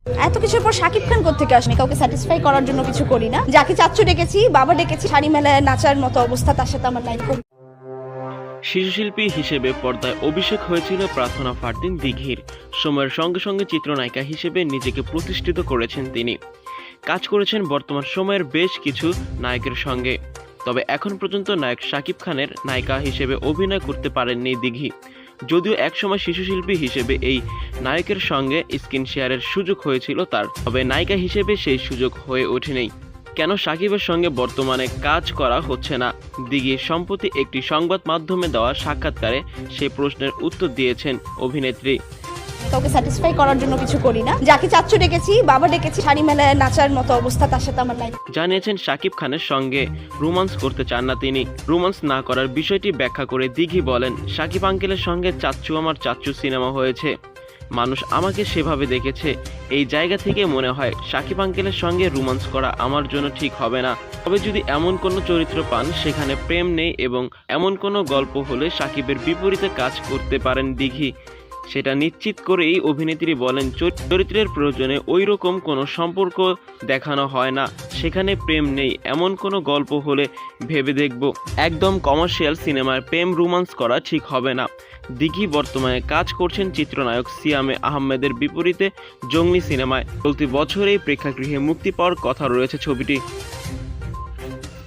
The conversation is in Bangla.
এত কিছুর পর শাকিব খান কোত্থেকে আসেনি, কাউকে স্যাটিসফাই করার জন্য কিছু করি না। যাকে চাচ্চু ডেকেছি, বাবা ডেকেছি, শাড়ি মেলায় নাচার মতো অবস্থা তার সাথে আমার নাই। শিশুশিল্পী হিসেবে পর্দায় অভিষেক হয়েছিল প্রার্থনা ফারদিন দিঘির। সময়ের সঙ্গে সঙ্গে চিত্রনায়িকা হিসেবে নিজেকে প্রতিষ্ঠিত করেছেন তিনি। কাজ করেছেন বর্তমান সময়ের বেশ কিছু নায়কের সঙ্গে, তবে এখন পর্যন্ত নায়ক শাকিব খানের নায়িকা হিসেবে অভিনয় করতে পারেননি দিঘি। যদিও একসময় শিশুশিল্পী হিসেবে এই নায়কের সঙ্গে স্ক্রিন শেয়ারের সুযোগ হয়েছিল তার, তবে নায়িকা হিসেবে সেই সুযোগ হয়ে ওঠেনি। কেন শাকিবের সঙ্গে বর্তমানে কাজ করা হচ্ছে না? দিঘি সম্প্রতি একটি সংবাদ মাধ্যমে দেওয়া সাক্ষাৎকারে সেই প্রশ্নের উত্তর দিয়েছেন অভিনেত্রী। কাউকে স্যাটিসফাই করার জন্য কিছু করি না। যাকে চাচ্চু ডেকেছি, বাবা ডেকেছি, শাড়ি মেলায় নাচার মতো অবস্থা তার সাথে আমার নাই। জানিয়েছেন শাকিব খানের সঙ্গে রোমান্স করতে চান না তিনি। রোমান্স না করার বিষয়টি ব্যাখ্যা করে দিঘি বলেন, শাকিব আঙ্কেলের সঙ্গে চাচ্চু আমার চাচ্চু সিনেমা হয়েছে, মানুষ আমাকে সেভাবে দেখেছে। এই জায়গা থেকে মনে হয় শাকিব আঙ্কেলের সঙ্গে রোমান্স করা আমার জন্য ঠিক হবে না। তবে যদি এমন কোনো চরিত্র পান সেখানে প্রেম নেই এবং এমন কোনো গল্প হলে শাকিবের বিপরীতে কাজ করতে পারেন দিঘি, সেটা নিশ্চিত করেই অভিনেত্রী বলেন, চরিত্রের প্রয়োজনে ওই রকম কোনো সম্পর্ক দেখানো হয় না, সেখানে প্রেম নেই এমন কোনো গল্প হলে ভেবে দেখব। একদম কমার্শিয়াল সিনেমায় প্রেম রোমান্স করা ঠিক হবে না। দিঘি বর্তমানে কাজ করছেন চিত্রনায়ক সিয়ামে আহমেদের বিপরীতে জঙ্গলি সিনেমায়। চলতি বছরেই প্রেক্ষাগৃহে মুক্তি পাওয়ার কথা রয়েছে ছবিটি।